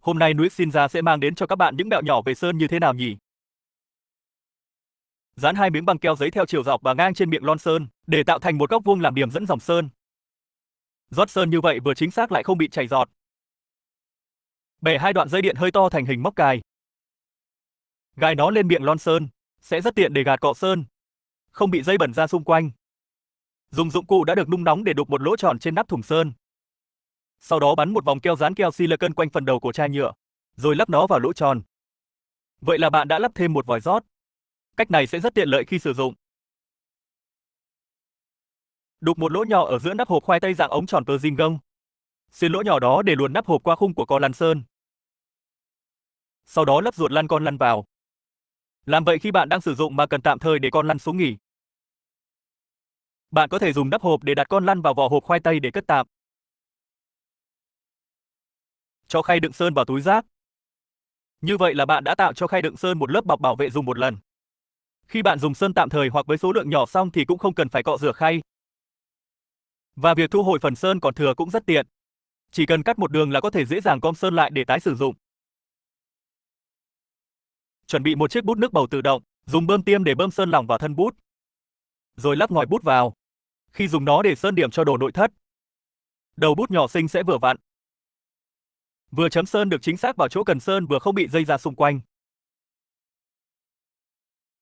Hôm nay nduyxinhtrai sẽ mang đến cho các bạn những mẹo nhỏ về sơn như thế nào nhỉ? Dán 2 miếng băng keo giấy theo chiều dọc và ngang trên miệng lon sơn để tạo thành một góc vuông làm điểm dẫn dòng sơn. Rót sơn như vậy vừa chính xác lại không bị chảy giọt. Bẻ 2 đoạn dây điện hơi to thành hình móc cài. Gài nó lên miệng lon sơn, sẽ rất tiện để gạt cọ sơn, không bị dây bẩn ra xung quanh. Dùng dụng cụ đã được nung nóng để đục một lỗ tròn trên nắp thùng sơn. Sau đó bắn một vòng keo dán keo silicon quanh phần đầu của chai nhựa, rồi lắp nó vào lỗ tròn. Vậy là bạn đã lắp thêm một vòi rót. Cách này sẽ rất tiện lợi khi sử dụng. Đục một lỗ nhỏ ở giữa nắp hộp khoai tây dạng ống tròn tơ dinh gông. Xuyên lỗ nhỏ đó để luồn nắp hộp qua khung của con lăn sơn. Sau đó lắp ruột lăn con lăn vào. Làm vậy khi bạn đang sử dụng mà cần tạm thời để con lăn xuống nghỉ. Bạn có thể dùng nắp hộp để đặt con lăn vào vỏ hộp khoai tây để cất tạm. Cho khay đựng sơn vào túi rác. Như vậy là bạn đã tạo cho khay đựng sơn một lớp bọc bảo vệ dùng một lần. Khi bạn dùng sơn tạm thời hoặc với số lượng nhỏ xong thì cũng không cần phải cọ rửa khay. Và việc thu hồi phần sơn còn thừa cũng rất tiện. Chỉ cần cắt một đường là có thể dễ dàng gom sơn lại để tái sử dụng. Chuẩn bị một chiếc bút nước bầu tự động, dùng bơm tiêm để bơm sơn lỏng vào thân bút. Rồi lắp ngòi bút vào. Khi dùng nó để sơn điểm cho đồ nội thất, đầu bút nhỏ xinh sẽ vừa vặn. Vừa chấm sơn được chính xác vào chỗ cần sơn vừa không bị dây ra xung quanh.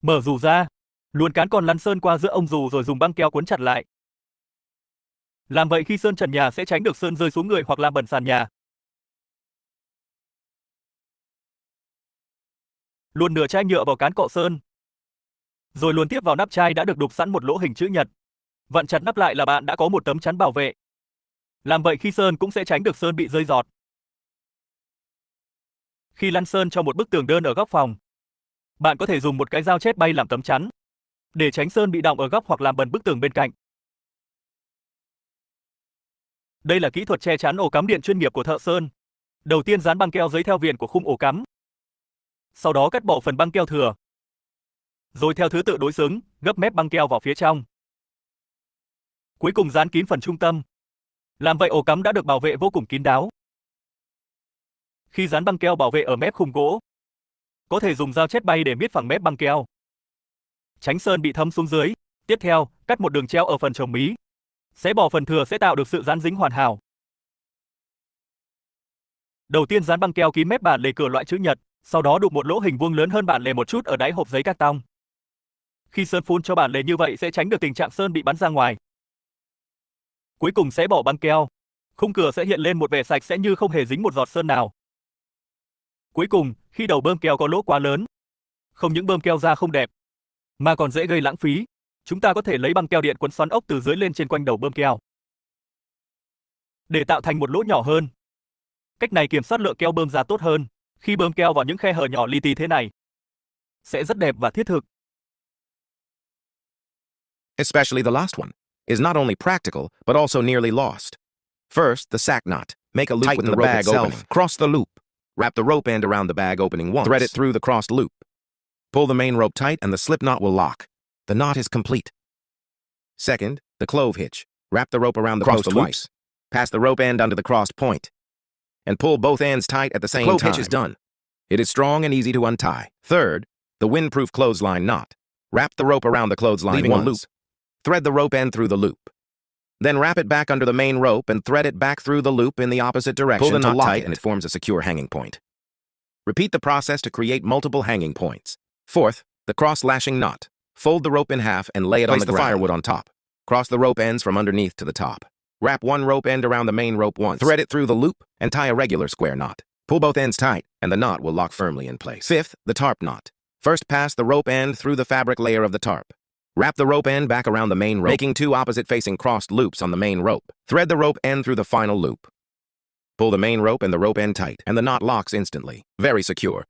Mở dù ra, luồn cán còn lăn sơn qua giữa ông dù rồi dùng băng keo cuốn chặt lại. Làm vậy khi sơn trần nhà sẽ tránh được sơn rơi xuống người hoặc làm bẩn sàn nhà. Luồn nửa chai nhựa vào cán cọ sơn. Rồi luồn tiếp vào nắp chai đã được đục sẵn một lỗ hình chữ nhật. Vặn chặt nắp lại là bạn đã có một tấm chắn bảo vệ. Làm vậy khi sơn cũng sẽ tránh được sơn bị rơi giọt. Khi lăn sơn cho một bức tường đơn ở góc phòng, bạn có thể dùng một cái dao chét bay làm tấm chắn, để tránh sơn bị đọng ở góc hoặc làm bẩn bức tường bên cạnh. Đây là kỹ thuật che chắn ổ cắm điện chuyên nghiệp của thợ sơn. Đầu tiên dán băng keo giấy theo viền của khung ổ cắm. Sau đó cắt bỏ phần băng keo thừa. Rồi theo thứ tự đối xứng, gấp mép băng keo vào phía trong. Cuối cùng dán kín phần trung tâm. Làm vậy ổ cắm đã được bảo vệ vô cùng kín đáo. Khi dán băng keo bảo vệ ở mép khung gỗ, có thể dùng dao chét bay để miết phẳng mép băng keo, tránh sơn bị thấm xuống dưới. Tiếp theo, cắt một đường treo ở phần chồng mí. Xé bỏ phần thừa sẽ tạo được sự dán dính hoàn hảo. Đầu tiên dán băng keo kín mép bản lề cửa loại chữ nhật, sau đó đục một lỗ hình vuông lớn hơn bản lề một chút ở đáy hộp giấy cạc tông. Khi sơn phun cho bản lề như vậy sẽ tránh được tình trạng sơn bị bắn ra ngoài. Cuối cùng xé bỏ băng keo, khung cửa sẽ hiện lên một vẻ sạch sẽ như không hề dính một giọt sơn nào. Cuối cùng, khi đầu bơm keo có lỗ quá lớn, không những bơm keo ra không đẹp, mà còn dễ gây lãng phí, chúng ta có thể lấy băng keo điện quấn xoắn ốc từ dưới lên trên quanh đầu bơm keo, để tạo thành một lỗ nhỏ hơn. Cách này kiểm soát lượng keo bơm ra tốt hơn. Khi bơm keo vào những khe hở nhỏ li ti thế này, sẽ rất đẹp và thiết thực. Especially the last one is not only practical, but also nearly lost. First, the sack knot. Make a loop Tighten with the the bag bag opening. itself. Cross the loop. Wrap the rope end around the bag opening once. Thread it through the crossed loop. Pull the main rope tight and the slip knot will lock. The knot is complete. Second, the clove hitch. Wrap the rope around the Cross post the twice. Pass the rope end under the crossed point. And pull both ends tight at the same time. The clove hitch is done. It is strong and easy to untie. Third, the windproof clothesline knot. Wrap the rope around the clothesline Leaving once. a loop. Thread the rope end through the loop. Then wrap it back under the main rope and thread it back through the loop in the opposite direction. Pull the to knot lock tight and it forms a secure hanging point. Repeat the process to create multiple hanging points. Fourth, the cross-lashing knot. Fold the rope in half and lay it on Place the the ground. firewood on top. Cross the rope ends from underneath to the top. Wrap one rope end around the main rope once. Thread it through the loop and tie a regular square knot. Pull both ends tight and the knot will lock firmly in place. Fifth, the tarp knot. First pass the rope end through the fabric layer of the tarp. Wrap the rope end back around the main rope, making two opposite-facing crossed loops on the main rope. Thread the rope end through the final loop. Pull the main rope and the rope end tight, and the knot locks instantly. Very secure.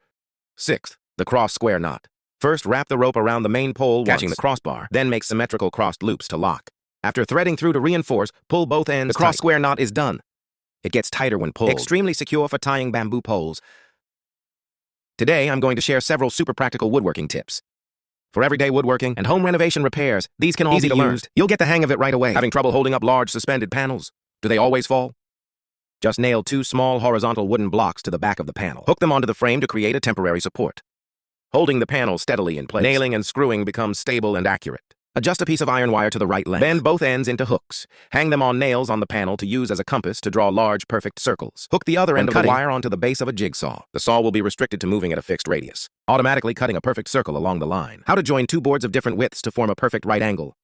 Sixth, the cross square knot. First, wrap the rope around the main pole, catching the crossbar, then make symmetrical crossed loops to lock. After threading through to reinforce, pull both ends. The cross square knot is done. It gets tighter when pulled. Extremely secure for tying bamboo poles. Today, I'm going to share several super practical woodworking tips. For everyday woodworking and home renovation repairs, these can all be used. You'll get the hang of it right away. Having trouble holding up large suspended panels? Do they always fall? Just nail 2 small horizontal wooden blocks to the back of the panel. Hook them onto the frame to create a temporary support. Holding the panel steadily in place, nailing and screwing becomes stable and accurate. Adjust a piece of iron wire to the right length. Bend both ends into hooks. Hang them on nails on the panel to use as a compass to draw large, perfect circles. Hook the other end of the wire onto the base of a jigsaw. The saw will be restricted to moving at a fixed radius, automatically cutting a perfect circle along the line. How to join 2 boards of different widths to form a perfect right angle.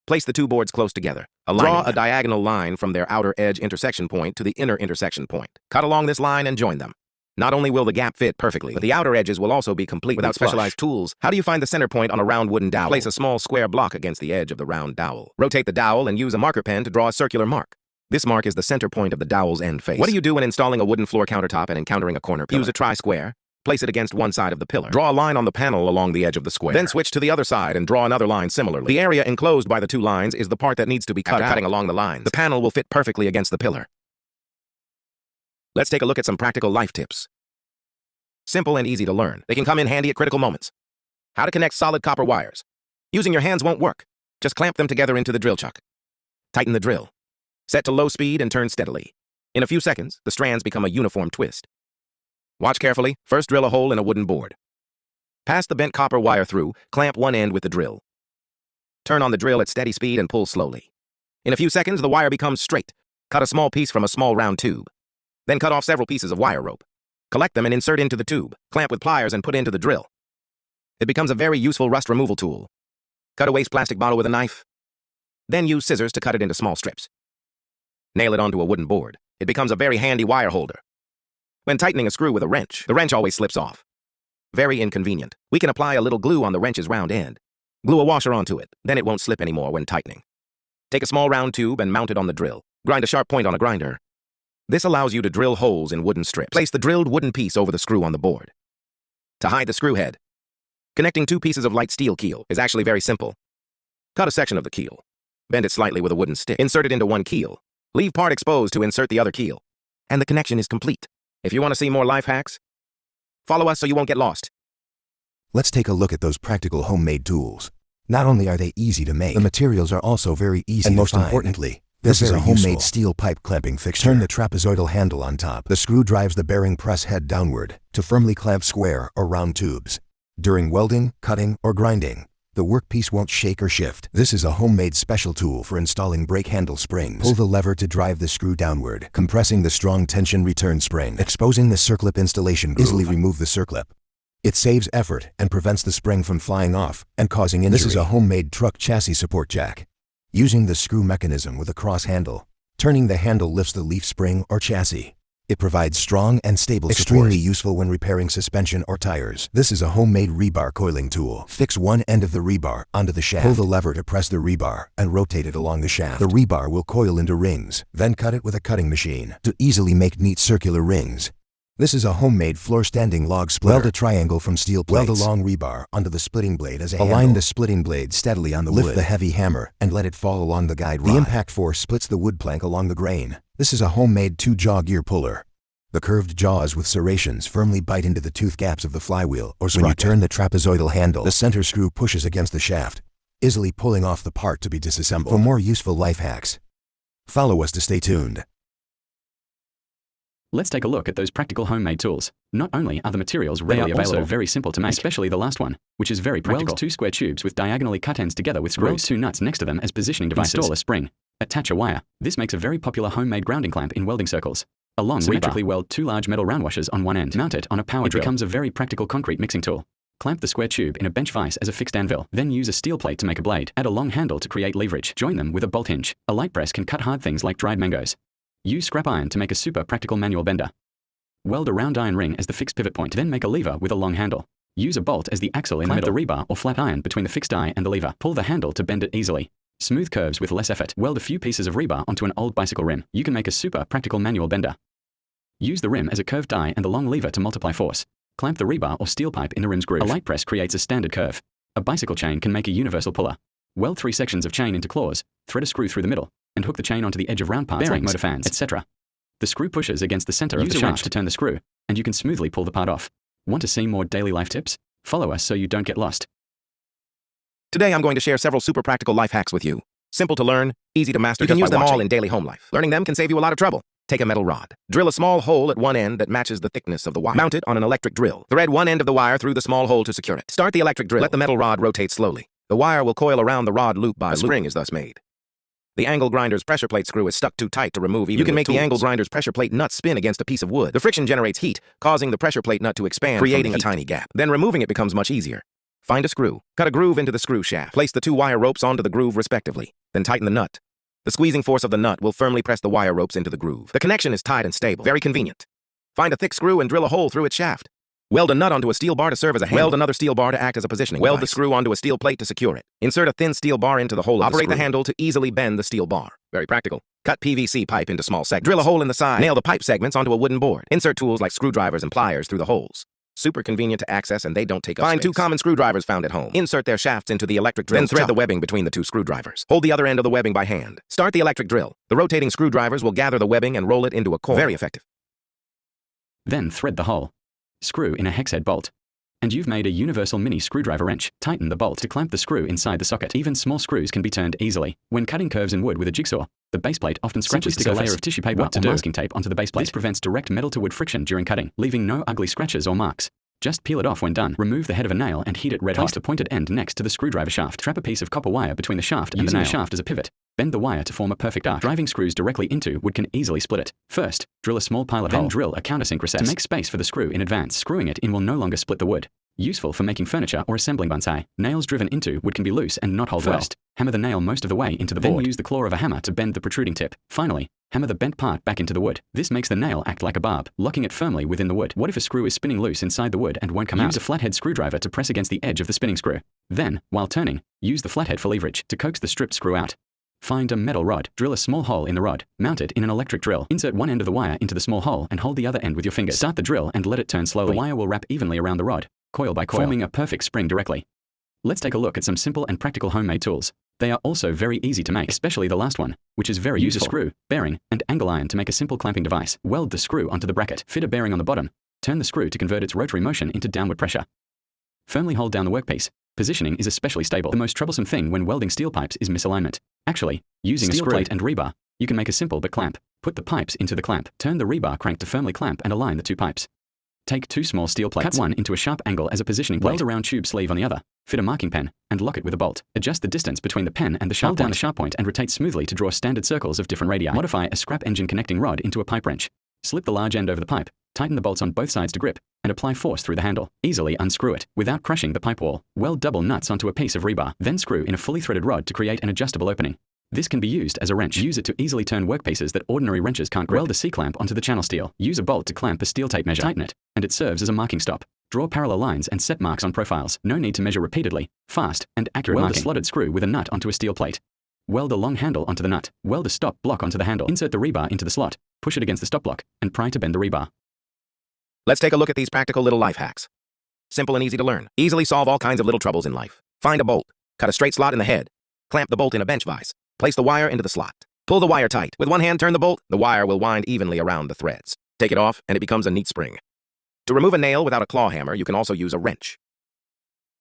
Place the 2 boards close together. Draw a diagonal line from their outer edge intersection point to the inner intersection point. Cut along this line and join them. Not only will the gap fit perfectly, but the outer edges will also be complete without specialized tools. How do you find the center point on a round wooden dowel? Place a small square block against the edge of the round dowel. Rotate the dowel and use a marker pen to draw a circular mark. This mark is the center point of the dowel's end face. What do you do when installing a wooden floor countertop and encountering a corner pillar? Use a tri-square. Place it against one side of the pillar. Draw a line on the panel along the edge of the square. Then switch to the other side and draw another line similarly. The area enclosed by the 2 lines is the part that needs to be cut out. Cutting along the lines, the panel will fit perfectly against the pillar. Let's take a look at some practical life tips. Simple and easy to learn. They can come in handy at critical moments. How to connect solid copper wires. Using your hands won't work. Just clamp them together into the drill chuck. Tighten the drill. Set to low speed and turn steadily. In a few seconds, the strands become a uniform twist. Watch carefully. First drill a hole in a wooden board. Pass the bent copper wire through, clamp one end with the drill. Turn on the drill at steady speed and pull slowly. In a few seconds, the wire becomes straight. Cut a small piece from a small round tube. Then cut off several pieces of wire rope. Collect them and insert into the tube. Clamp with pliers and put into the drill. It becomes a very useful rust removal tool. Cut a waste plastic bottle with a knife. Then use scissors to cut it into small strips. Nail it onto a wooden board. It becomes a very handy wire holder. When tightening a screw with a wrench, the wrench always slips off. Very inconvenient. We can apply a little glue on the wrench's round end. Glue a washer onto it, then it won't slip anymore when tightening. Take a small round tube and mount it on the drill. Grind a sharp point on a grinder. This allows you to drill holes in wooden strips. Place the drilled wooden piece over the screw on the board. To hide the screw head, connecting 2 pieces of light steel keel is actually very simple. Cut a section of the keel. Bend it slightly with a wooden stick. Insert it into one keel. Leave part exposed to insert the other keel. And the connection is complete. If you want to see more life hacks, follow us so you won't get lost. Let's take a look at those practical homemade tools. Not only are they easy to make, the materials are also very easy to find. And most importantly, this is a homemade steel pipe clamping fixture. Turn the trapezoidal handle on top. The screw drives the bearing press head downward to firmly clamp square or round tubes. During welding, cutting, or grinding, the workpiece won't shake or shift. This is a homemade special tool for installing brake handle springs. Pull the lever to drive the screw downward, compressing the strong tension return spring. Exposing the circlip installation groove. Easily remove the circlip. It saves effort and prevents the spring from flying off and causing injury. This is a homemade truck chassis support jack. Using the screw mechanism with a cross handle, turning the handle lifts the leaf spring or chassis. It provides strong and stable support. Extremely useful when repairing suspension or tires. This is a homemade rebar coiling tool. Fix one end of the rebar onto the shaft. Pull the lever to press the rebar and rotate it along the shaft. The rebar will coil into rings. Then cut it with a cutting machine to easily make neat circular rings. This is a homemade floor-standing log splitter. Weld a triangle from steel plates. Weld a long rebar onto the splitting blade as a handle. Align the splitting blade steadily on the wood. Lift the heavy hammer and let it fall along the guide rod. The impact force splits the wood plank along the grain. This is a homemade 2-jaw gear puller. The curved jaws with serrations firmly bite into the tooth gaps of the flywheel or sprocket. When you turn the trapezoidal handle, the center screw pushes against the shaft, easily pulling off the part to be disassembled. For more useful life hacks, follow us to stay tuned. Let's take a look at those practical homemade tools. Not only are the materials readily available, also very simple to make, especially the last one, which is very practical. Weld 2 square tubes with diagonally cut ends together with screws. Roll 2 nuts next to them as positioning devices. Install a spring. Attach a wire. This makes a very popular homemade grounding clamp in welding circles. Along symmetrically weld 2 large metal round washers on one end. Mount it on a power drill. It becomes a very practical concrete mixing tool. Clamp the square tube in a bench vise as a fixed anvil. Then use a steel plate to make a blade. Add a long handle to create leverage. Join them with a bolt hinge. A light press can cut hard things like dried mangoes. Use scrap iron to make a super practical manual bender. Weld a round iron ring as the fixed pivot point. Then make a lever with a long handle. Use a bolt as the axle in the middle. Clamp the rebar or flat iron between the fixed die and the lever. Pull the handle to bend it easily. Smooth curves with less effort. Weld a few pieces of rebar onto an old bicycle rim. You can make a super practical manual bender. Use the rim as a curved die and the long lever to multiply force. Clamp the rebar or steel pipe in the rim's groove. A light press creates a standard curve. A bicycle chain can make a universal puller. Weld 3 sections of chain into claws, thread a screw through the middle, and hook the chain onto the edge of round parts like motor fans, etc. The screw pushes against the center of the shaft. Use a wrench to turn the screw, and you can smoothly pull the part off. Want to see more daily life tips? Follow us so you don't get lost. Today I'm going to share several super practical life hacks with you. Simple to learn, easy to master. You can use them all in daily home life. Learning them can save you a lot of trouble. Take a metal rod. Drill a small hole at one end that matches the thickness of the wire. Mount it on an electric drill. Thread one end of the wire through the small hole to secure it. Start the electric drill. Let the metal rod rotate slowly. The wire will coil around the rod loop by loop. A spring is thus made. The angle grinder's pressure plate screw is stuck too tight to remove even You can make the angle grinder's pressure plate nut spin against a piece of wood. The friction generates heat, causing the pressure plate nut to expand, creating a tiny gap. Then removing it becomes much easier. Find a screw. Cut a groove into the screw shaft. Place the two wire ropes onto the groove respectively. Then tighten the nut. The squeezing force of the nut will firmly press the wire ropes into the groove. The connection is tight and stable. Very convenient. Find a thick screw and drill a hole through its shaft. Weld a nut onto a steel bar to serve as a handle. Weld another steel bar to act as a positioning device. Weld the screw onto a steel plate to secure it. Insert a thin steel bar into the hole of the screw. Operate the handle to easily bend the steel bar. Very practical. Cut PVC pipe into small segments. Drill a hole in the side. Nail the pipe segments onto a wooden board. Insert tools like screwdrivers and pliers through the holes. Super convenient to access and they don't take up space. Find two common screwdrivers found at home. Insert their shafts into the electric drill. Then thread the webbing between the two screwdrivers. Hold the other end of the webbing by hand. Start the electric drill. The rotating screwdrivers will gather the webbing and roll it into a coil. Very effective. Then thread the hole. Screw in a hex head bolt. And you've made a universal mini screwdriver wrench. Tighten the bolt to clamp the screw inside the socket. Even small screws can be turned easily. When cutting curves in wood with a jigsaw, the base plate often scratches. Stick a layer of tissue paper or masking tape onto the base plate. This prevents direct metal to wood friction during cutting, leaving no ugly scratches or marks. Just peel it off when done. Remove the head of a nail and heat it red hot. Place the pointed end next to the screwdriver shaft. Trap a piece of copper wire between the shaft and the nail. Using the shaft as a pivot. Bend the wire to form a perfect arc. Driving screws directly into wood can easily split it. First, drill a small pilot hole. Then drill a countersink recess. To make space for the screw in advance, screwing it in will no longer split the wood. Useful for making furniture or assembling bonsai. Nails driven into wood can be loose and not hold well. First, hammer the nail most of the way into the board. Then use the claw of a hammer to bend the protruding tip. Finally, hammer the bent part back into the wood. This makes the nail act like a barb, locking it firmly within the wood. What if a screw is spinning loose inside the wood and won't come out? Use a flathead screwdriver to press against the edge of the spinning screw. Then, while turning, use the flathead for leverage to coax the stripped screw out. Find a metal rod. Drill a small hole in the rod. Mount it in an electric drill. Insert one end of the wire into the small hole and hold the other end with your fingers. Start the drill and let it turn slowly. The wire will wrap evenly around the rod, coil by coil, forming a perfect spring directly. Let's take a look at some simple and practical homemade tools. They are also very easy to make, especially the last one, which is very useful. Use a screw, bearing, and angle iron to make a simple clamping device. Weld the screw onto the bracket. Fit a bearing on the bottom. Turn the screw to convert its rotary motion into downward pressure. Firmly hold down the workpiece. Positioning is especially stable. The most troublesome thing when welding steel pipes is misalignment. Actually, using a screw plate and rebar, you can make a simple but clamp. Put the pipes into the clamp. Turn the rebar crank to firmly clamp and align the two pipes. Take two small steel plates. Cut one into a sharp angle as a positioning plate. Weld a round tube sleeve on the other. Fit a marking pen and lock it with a bolt. Adjust the distance between the pen and the sharp point. Hold down the sharp point and rotate smoothly to draw standard circles of different radii. Modify a scrap engine connecting rod into a pipe wrench. Slip the large end over the pipe. Tighten the bolts on both sides to grip and apply force through the handle. Easily unscrew it without crushing the pipe wall. Weld double nuts onto a piece of rebar. Then screw in a fully threaded rod to create an adjustable opening. This can be used as a wrench. Use it to easily turn workpieces that ordinary wrenches can't grip. Weld a C-clamp onto the channel steel. Use a bolt to clamp a steel tape measure. Tighten it, and it serves as a marking stop. Draw parallel lines and set marks on profiles. No need to measure repeatedly. Fast and accurate marking. Weld a slotted screw with a nut onto a steel plate. Weld a long handle onto the nut. Weld a stop block onto the handle. Insert the rebar into the slot. Push it against the stop block, and pry to bend the rebar. Let's take a look at these practical little life hacks. Simple and easy to learn. Easily solve all kinds of little troubles in life. Find a bolt. Cut a straight slot in the head. Clamp the bolt in a bench vise. Place the wire into the slot. Pull the wire tight. With one hand, turn the bolt. The wire will wind evenly around the threads. Take it off, and it becomes a neat spring. To remove a nail without a claw hammer, you can also use a wrench.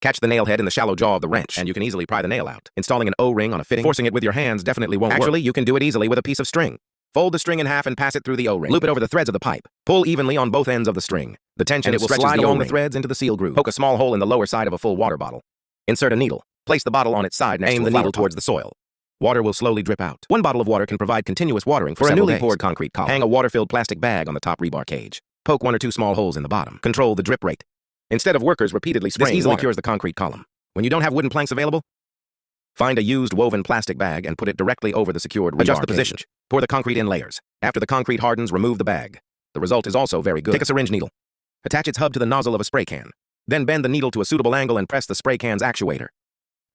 Catch the nail head in the shallow jaw of the wrench, and you can easily pry the nail out. Installing an O-ring on a fitting, forcing it with your hands definitely won't work. Actually, you can do it easily with a piece of string. Fold the string in half and pass it through the O-ring. Loop it over the threads of the pipe. Pull evenly on both ends of the string. The tension it will slide along the threads into the seal groove. Poke a small hole in the lower side of a full water bottle. Insert a needle. Place the bottle on its side and aim the needle towards the soil. Water will slowly drip out. One bottle of water can provide continuous watering for a newly poured concrete column. Hang a water-filled plastic bag on the top rebar cage. Poke one or two small holes in the bottom. Control the drip rate. Instead of workers repeatedly spraying, this easily cures the concrete column. When you don't have wooden planks available, find a used woven plastic bag and put it directly over the secured rebar. Adjust the position. Pour the concrete in layers. After the concrete hardens, remove the bag. The result is also very good. Take a syringe needle. Attach its hub to the nozzle of a spray can. Then bend the needle to a suitable angle and press the spray can's actuator.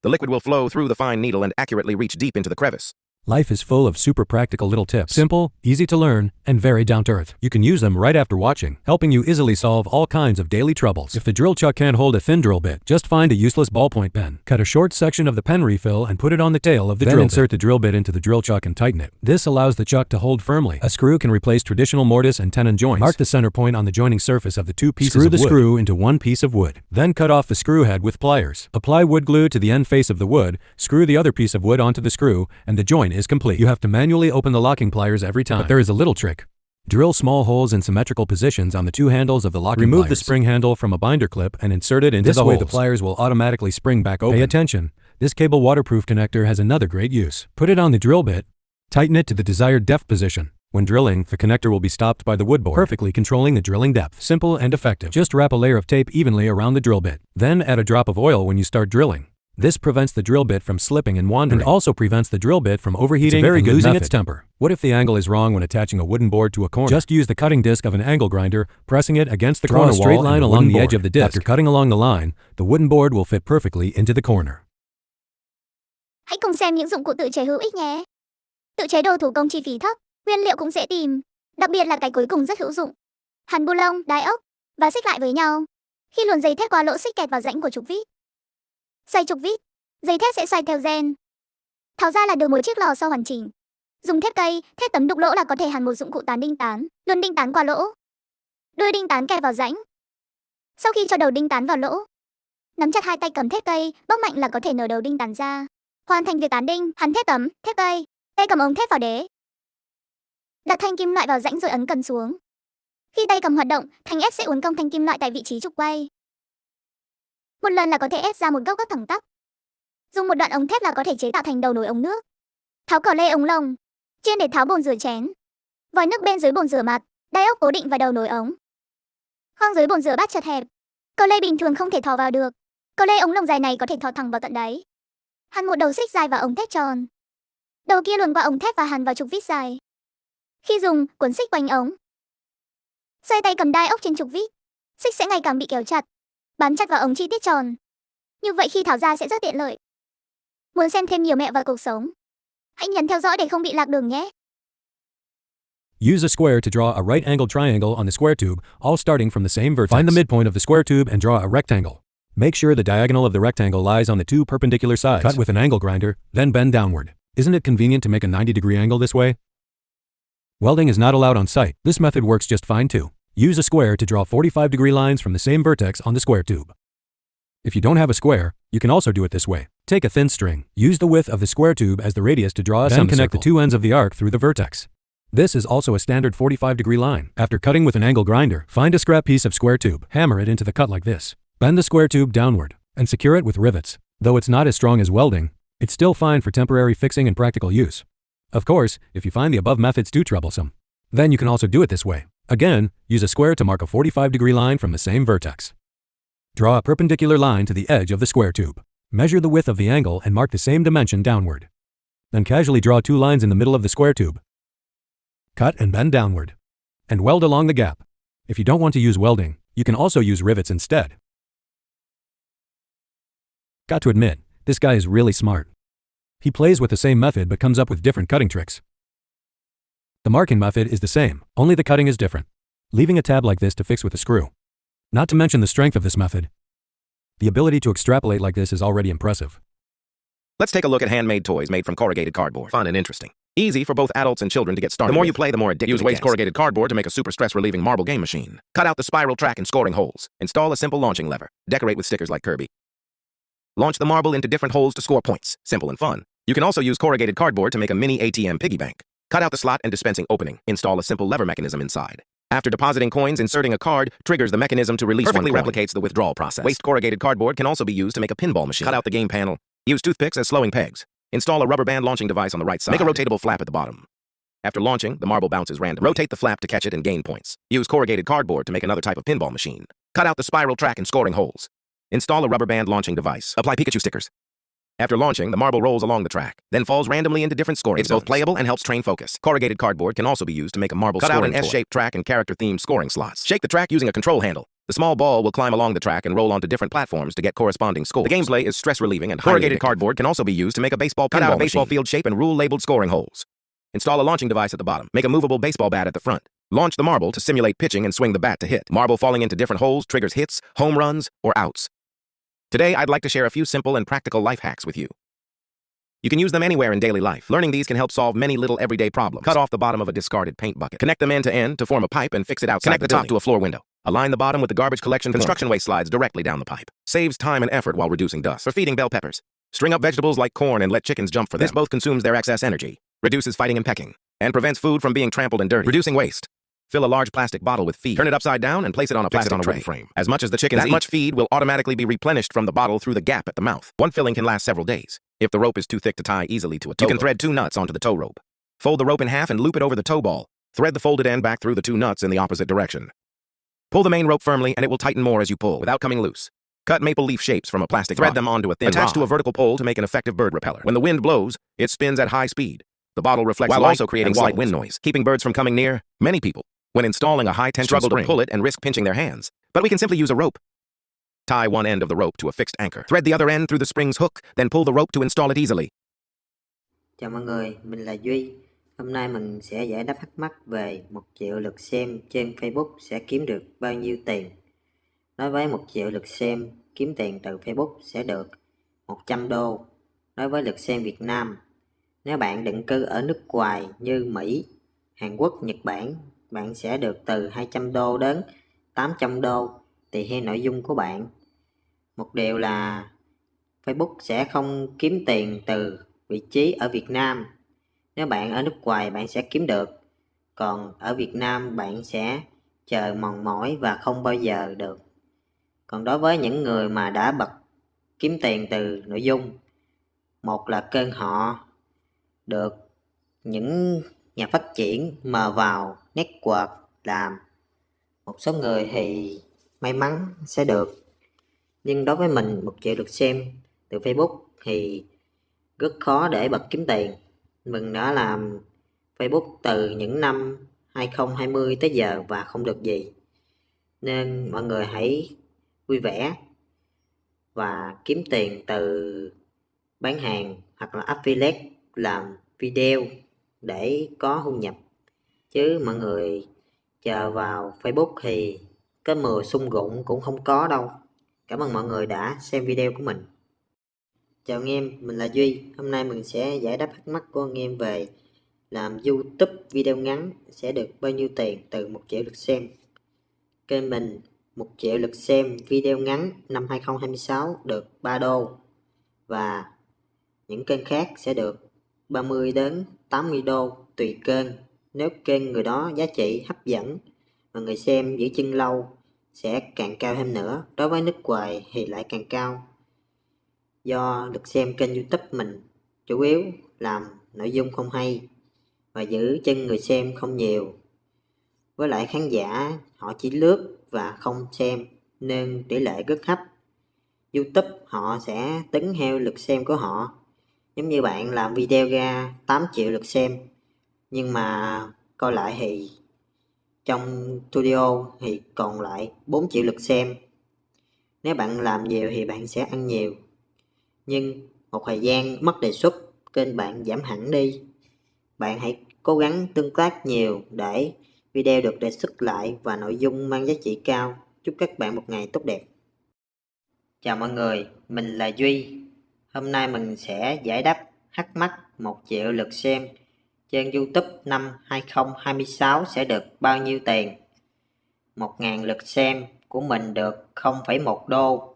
The liquid will flow through the fine needle and accurately reach deep into the crevice. Life is full of super practical little tips. Simple, easy to learn, and very down to earth. You can use them right after watching, helping you easily solve all kinds of daily troubles. If the drill chuck can't hold a thin drill bit, just find a useless ballpoint pen. Cut a short section of the pen refill and put it on the tail of the drill bit. Then insert the drill bit into the drill chuck and tighten it. This allows the chuck to hold firmly. A screw can replace traditional mortise and tenon joints. Mark the center point on the joining surface of the two pieces of wood. Screw the screw into one piece of wood. Then cut off the screw head with pliers. Apply wood glue to the end face of the wood, screw the other piece of wood onto the screw, and the joint is complete. You have to manually open the locking pliers every time. But there is a little trick. Drill small holes in symmetrical positions on the two handles of the locking pliers. Remove the spring handle from a binder clip and insert it into the holes. This way the pliers will automatically spring back open. Pay attention. This cable waterproof connector has another great use. Put it on the drill bit. Tighten it to the desired depth position. When drilling, the connector will be stopped by the wood board, perfectly controlling the drilling depth. Simple and effective. Just wrap a layer of tape evenly around the drill bit. Then add a drop of oil when you start drilling. This prevents the drill bit from slipping and wandering, and also prevents the drill bit from overheating and losing its temper. What if the angle is wrong when attaching a wooden board to a corner? Just use the cutting disc of an angle grinder, pressing it against the corner wall. Draw a straight line along the edge of the disc. After cutting along the line, the wooden board will fit perfectly into the corner. Hãy cùng xem những dụng cụ tự chế hữu ích nhé. Tự chế đồ thủ công chi phí thấp, nguyên liệu cũng dễ tìm, đặc biệt là cái cuối cùng rất hữu dụng. Hàn bu lông, đai ốc và xích lại với nhau. Khi luồn dây thép qua lỗ xích kẹt vào rãnh của trục vít. Xoay trục vít, dây thép sẽ xoay theo gen. Tháo ra là được một chiếc lò xo hoàn chỉnh. Dùng thép cây, thép tấm đục lỗ là có thể hàn một dụng cụ tán đinh tán, luồn đinh tán qua lỗ. Đuôi đinh tán kẹp vào rãnh. Sau khi cho đầu đinh tán vào lỗ, nắm chặt hai tay cầm thép cây, bóp mạnh là có thể nở đầu đinh tán ra. Hoàn thành việc tán đinh, hàn thép tấm, thép cây. Tay cầm ống thép vào đế. Đặt thanh kim loại vào rãnh rồi ấn cần xuống. Khi tay cầm hoạt động, thanh ép sẽ uốn cong thanh kim loại tại vị trí trục quay. Một lần là có thể ép ra một góc thẳng tắp. Dùng một đoạn ống thép là có thể chế tạo thành đầu nồi ống nước. Tháo cờ lê ống lồng, chuyên để tháo bồn rửa chén. Vòi nước bên dưới bồn rửa mặt, đai ốc cố định vào đầu nồi ống. Khoang dưới bồn rửa bát chật hẹp. Cờ lê bình thường không thể thò vào được. Cờ lê ống lồng dài này có thể thò thẳng vào tận đáy. Hàn một đầu xích dài vào ống thép tròn. Đầu kia luồn qua ống thép và hàn vào trục vít dài. Khi dùng, cuốn xích quanh ống. Xoay tay cầm đai ốc trên trục vít. Xích sẽ ngày càng bị kéo chặt, bám chặt vào ống chi tiết tròn. Như vậy khi tháo ra sẽ rất tiện lợi. Muốn xem thêm nhiều mẹo vào cuộc sống, hãy nhấn theo dõi để không bị lạc đường nhé. Use a square to draw a right angled triangle on the square tube, all starting from the same vertex. Find the midpoint of the square tube and draw a rectangle. Make sure the diagonal of the rectangle lies on the two perpendicular sides. Cut with an angle grinder, then bend downward. Isn't it convenient to make a 90-degree angle this way? Welding is not allowed on site. This method works just fine too. Use a square to draw 45-degree lines from the same vertex on the square tube. If you don't have a square, you can also do it this way. Take a thin string. Use the width of the square tube as the radius to draw a semicircle. Then connect the two ends of the arc through the vertex. This is also a standard 45-degree line. After cutting with an angle grinder, find a scrap piece of square tube. Hammer it into the cut like this. Bend the square tube downward and secure it with rivets. Though it's not as strong as welding, it's still fine for temporary fixing and practical use. Of course, if you find the above methods too troublesome, then you can also do it this way. Again, use a square to mark a 45-degree line from the same vertex. Draw a perpendicular line to the edge of the square tube. Measure the width of the angle and mark the same dimension downward. Then casually draw two lines in the middle of the square tube. Cut and bend downward. And weld along the gap. If you don't want to use welding, you can also use rivets instead. Got to admit, this guy is really smart. He plays with the same method but comes up with different cutting tricks. The marking method is the same, only the cutting is different. Leaving a tab like this to fix with a screw. Not to mention the strength of this method. The ability to extrapolate like this is already impressive. Let's take a look at handmade toys made from corrugated cardboard. Fun and interesting. Easy for both adults and children to get started. The more you play, the more addictive. Use waste corrugated cardboard to make a super stress-relieving marble game machine. Cut out the spiral track and scoring holes. Install a simple launching lever. Decorate with stickers like Kirby. Launch the marble into different holes to score points. Simple and fun. You can also use corrugated cardboard to make a mini ATM piggy bank. Cut out the slot and dispensing opening. Install a simple lever mechanism inside. After depositing coins, inserting a card triggers the mechanism to release perfectly one coin. Replicates the withdrawal process. Waste corrugated cardboard can also be used to make a pinball machine. Cut out the game panel. Use toothpicks as slowing pegs. Install a rubber band launching device on the right side. Make a rotatable flap at the bottom. After launching, the marble bounces randomly. Rotate the flap to catch it and gain points. Use corrugated cardboard to make another type of pinball machine. Cut out the spiral track and scoring holes. Install a rubber band launching device. Apply Pikachu stickers. After launching, the marble rolls along the track, then falls randomly into different scoring zones. It's both playable and helps train focus. Corrugated cardboard can also be used to make a marble scoring toy. Cut out an S-shaped track and character-themed scoring slots. Shake the track using a control handle. The small ball will climb along the track and roll onto different platforms to get corresponding scores. The gameplay is stress-relieving and corrugated cardboard can also be used to make a baseball pinball machine. Cut out a baseball field shape and rule-labeled scoring holes. Install a launching device at the bottom. Make a movable baseball bat at the front. Launch the marble to simulate pitching and swing the bat to hit. Marble falling into different holes triggers hits, home runs, or outs. Today, I'd like to share a few simple and practical life hacks with you. You can use them anywhere in daily life. Learning these can help solve many little everyday problems. Cut off the bottom of a discarded paint bucket. Connect them end to end to form a pipe and fix it outside. Connect the top to a floor window. Align the bottom with the garbage collection. Construction waste slides directly down the pipe. Saves time and effort while reducing dust. For feeding bell peppers, string up vegetables like corn and let chickens jump for them. This both consumes their excess energy, reduces fighting and pecking, and prevents food from being trampled and dirty. Reducing waste. Fill a large plastic bottle with feed. Turn it upside down and place it on a plastic tray. Frame. As much as the chickens eat, that much feed will automatically be replenished from the bottle through the gap at the mouth. One filling can last several days. If the rope is too thick to tie easily to a toe, you can thread 2 nuts onto the tow rope. Fold the rope in half and loop it over the tow ball. Thread the folded end back through the 2 nuts in the opposite direction. Pull the main rope firmly and it will tighten more as you pull, without coming loose. Cut maple leaf shapes from a plastic Thread them onto a thin attached to a vertical pole to make an effective bird repeller. When the wind blows, it spins at high speed. The bottle reflects while also creating slight wind noise, keeping birds from coming near. Many people, when installing a high-tension struggle to pull it and risk pinching their hands. But we can simply use a rope. Tie one end of the rope to a fixed anchor. Thread the other end through the spring's hook, then pull the rope to install it easily. Chào mọi người, mình là Duy. Hôm nay mình sẽ giải đáp thắc mắc về 1 triệu lượt xem trên Facebook sẽ kiếm được bao nhiêu tiền. Đối với 1 triệu lượt xem, kiếm tiền từ Facebook sẽ được 100 đô. Đối với lượt xem Việt Nam, nếu bạn định cư ở nước ngoài như Mỹ, Hàn Quốc, Nhật Bản, bạn sẽ được từ 200 đô đến 800 đô, tùy theo nội dung của bạn. Một điều là Facebook sẽ không kiếm tiền từ vị trí ở Việt Nam. Nếu bạn ở nước ngoài bạn sẽ kiếm được, còn ở Việt Nam bạn sẽ chờ mòn mỏi và không bao giờ được. Còn đối với những người mà đã bật kiếm tiền từ nội dung, một là kênh họ được những nhà phát triển mời vào network làm. Một số người thì may mắn sẽ được. Nhưng đối với mình, 1 triệu lượt xem từ Facebook thì rất khó để bật kiếm tiền. Mình đã làm Facebook từ những năm 2020 tới giờ và không được gì. Nên mọi người hãy vui vẻ và kiếm tiền từ bán hàng hoặc là affiliate, làm video để có thu nhập. Chứ mọi người chờ vào Facebook thì cái mùa sung rụng cũng không có đâu. Cảm ơn mọi người đã xem video của mình. Chào anh em, mình là Duy. Hôm nay mình sẽ giải đáp thắc mắc của anh em về làm YouTube video ngắn sẽ được bao nhiêu tiền từ 1 triệu lượt xem. Kênh mình 1 triệu lượt xem video ngắn năm 2026 được 3 đô và những kênh khác sẽ được 30 đến 80 đô tùy kênh. Nếu kênh người đó giá trị hấp dẫn và người xem giữ chân lâu sẽ càng cao thêm nữa. Đối với nước ngoài thì lại càng cao. Do lượt xem kênh YouTube mình chủ yếu làm nội dung không hay và giữ chân người xem không nhiều. Với lại khán giả họ chỉ lướt và không xem nên tỷ lệ rất thấp. YouTube họ sẽ tính theo lượt xem của họ. Giống như bạn làm video ra 8 triệu lượt xem, nhưng mà coi lại thì trong studio thì còn lại 4 triệu lượt xem. Nếu bạn làm nhiều thì bạn sẽ ăn nhiều. Nhưng một thời gian mất đề xuất, kênh bạn giảm hẳn đi. Bạn hãy cố gắng tương tác nhiều để video được đề xuất lại và nội dung mang giá trị cao. Chúc các bạn một ngày tốt đẹp. Chào mọi người, mình là Duy. Hôm nay mình sẽ giải đáp thắc mắc 1 triệu lượt xem trên YouTube năm 2026 sẽ được bao nhiêu tiền. 1.000 lượt xem của mình được 0,1 đô.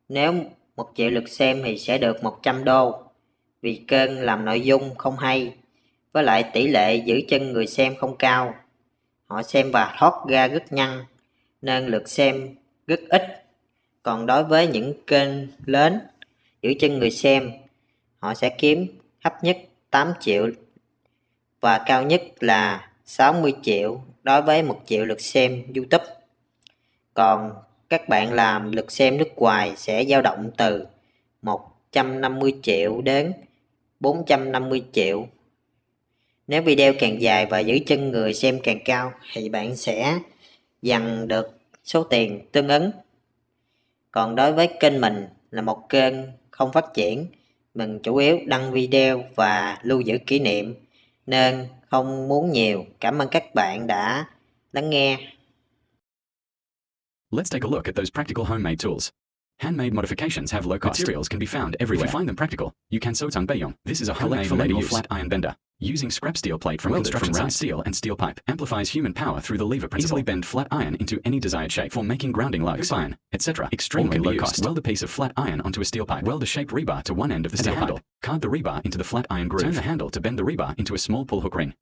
Nếu 1 triệu lượt xem thì sẽ được 100 đô. Vì kênh làm nội dung không hay, với lại tỷ lệ giữ chân người xem không cao. Họ xem và thoát ra rất nhanh, nên lượt xem rất ít. Còn đối với những kênh lớn giữ chân người xem, họ sẽ kiếm thấp nhất 8 triệu và cao nhất là 60 triệu đối với 1 triệu lượt xem YouTube. Còn các bạn làm lượt xem nước ngoài sẽ dao động từ 150 triệu đến 450 triệu. Nếu video càng dài và giữ chân người xem càng cao thì bạn sẽ giành được số tiền tương ứng. Còn đối với kênh mình là một kênh không phát triển, mình chủ yếu đăng video và lưu giữ kỷ niệm nên không muốn nhiều. Cảm ơn các bạn đã lắng nghe. Let's take a look at those practical homemade tools. Handmade modifications have low cost. Materials can be found everywhere. If you find them practical, you can sotangbeyong. This is a homemade flat iron bender. Using scrap steel plate from construction round steel and steel pipe amplifies human power through the lever principle. Easily bend flat iron into any desired shape for making grounding lugs, iron, etc. Extremely low cost. Weld a piece of flat iron onto a steel pipe. Weld a shaped rebar to one end of the steel handle. Card the rebar into the flat iron groove. Turn the handle to bend the rebar into a small pull hook ring.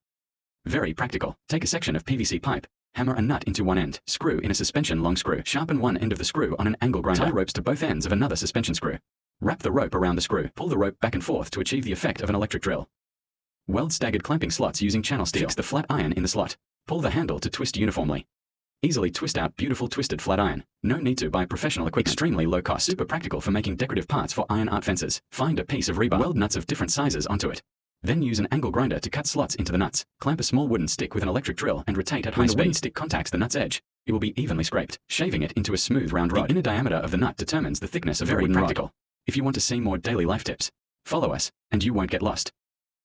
Very practical. Take a section of PVC pipe, hammer a nut into one end, screw in a suspension long screw, sharpen one end of the screw on an angle grinder, tie ropes to both ends of another suspension screw. Wrap the rope around the screw, pull the rope back and forth to achieve the effect of an electric drill. Weld staggered clamping slots using channel steel. Fix the flat iron in the slot. Pull the handle to twist uniformly. Easily twist out beautiful twisted flat iron. No need to buy professional equipment. Extremely low cost. Super practical for making decorative parts for iron art fences. Find a piece of rebar. Weld nuts of different sizes onto it. Then use an angle grinder to cut slots into the nuts. Clamp a small wooden stick with an electric drill and rotate at high speed. When the wooden stick contacts the nut's edge, it will be evenly scraped, shaving it into a smooth round rod. The inner diameter of the nut determines the thickness of the wooden rod. If you want to see more daily life tips, follow us, and you won't get lost.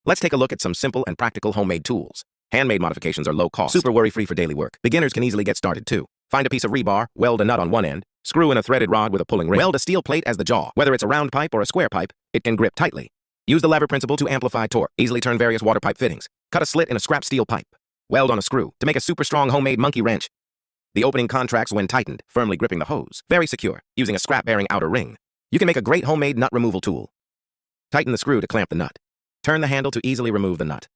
Let's take a look at some simple and practical homemade tools. Handmade modifications are low cost, super worry-free for daily work. Beginners can easily get started too. Find a piece of rebar, weld a nut on one end, screw in a threaded rod with a pulling ring. Weld a steel plate as the jaw. Whether it's a round pipe or a square pipe, it can grip tightly. Use the lever principle to amplify torque. Easily turn various water pipe fittings. Cut a slit in a scrap steel pipe. Weld on a screw to make a super strong homemade monkey wrench. The opening contracts when tightened, firmly gripping the hose. Very secure, using a scrap-bearing outer ring. You can make a great homemade nut removal tool. Tighten the screw to clamp the nut. Turn the handle to easily remove the nut.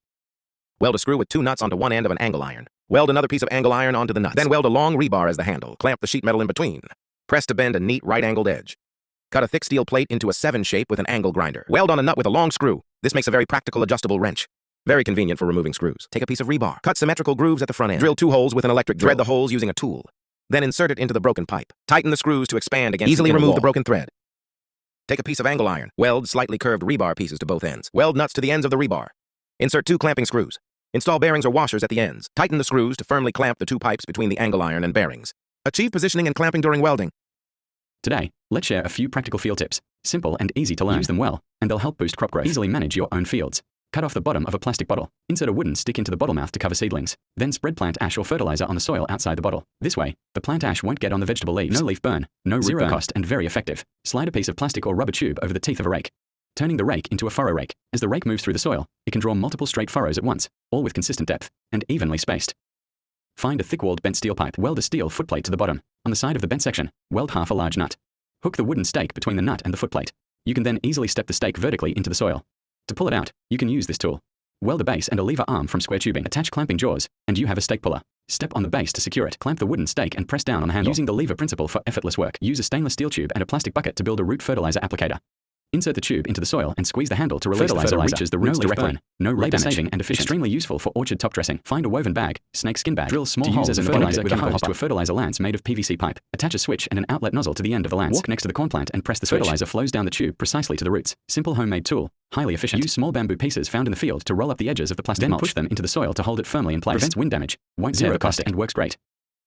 Weld a screw with 2 nuts onto one end of an angle iron. Weld another piece of angle iron onto the nuts. Then weld a long rebar as the handle. Clamp the sheet metal in between. Press to bend a neat right-angled edge. Cut a thick steel plate into a 7 shape with an angle grinder. Weld on a nut with a long screw. This makes a very practical adjustable wrench. Very convenient for removing screws. Take a piece of rebar. Cut symmetrical grooves at the front end. Drill 2 holes with an electric drill. Thread the holes using a tool. Then insert it into the broken pipe. Tighten the screws to expand against easily remove the broken thread. Take a piece of angle iron. Weld slightly curved rebar pieces to both ends. Weld nuts to the ends of the rebar. Insert 2 clamping screws. Install bearings or washers at the ends. Tighten the screws to firmly clamp the 2 pipes between the angle iron and bearings. Achieve positioning and clamping during welding. Today, let's share a few practical field tips. Simple and easy to learn. Use them well, and they'll help boost crop growth. Easily manage your own fields. Cut off the bottom of a plastic bottle. Insert a wooden stick into the bottle mouth to cover seedlings. Then spread plant ash or fertilizer on the soil outside the bottle. This way, the plant ash won't get on the vegetable leaves. No leaf burn, no root burn. Cost and very effective. Slide a piece of plastic or rubber tube over the teeth of a rake, turning the rake into a furrow rake. As the rake moves through the soil, it can draw multiple straight furrows at once, all with consistent depth and evenly spaced. Find a thick-walled bent steel pipe. Weld a steel footplate to the bottom. On the side of the bent section, weld half a large nut. Hook the wooden stake between the nut and the footplate. You can then easily step the stake vertically into the soil. To pull it out, you can use this tool. Weld a base and a lever arm from square tubing. Attach clamping jaws, and you have a stake puller. Step on the base to secure it. Clamp the wooden stake and press down on the handle. Using the lever principle for effortless work. Use a stainless steel tube and a plastic bucket to build a root fertilizer applicator. Insert the tube into the soil and squeeze the handle to release the fertilizer. Reaches the roots directly. No labor saving and efficient. Extremely useful for orchard top dressing. Find a woven bag, snake skin bag. Drill small holes as a fertilizer with a hose to a fertilizer lance made of PVC pipe. Attach a switch and an outlet nozzle to the end of the lance. Walk next to the corn plant and press the switch. Fertilizer flows down the tube precisely to the roots. Simple homemade tool. Highly efficient. Use small bamboo pieces found in the field to roll up the edges of the plastic mulch. Then push them into the soil to hold it firmly in place. Prevents wind damage. Won't zero cost and works great.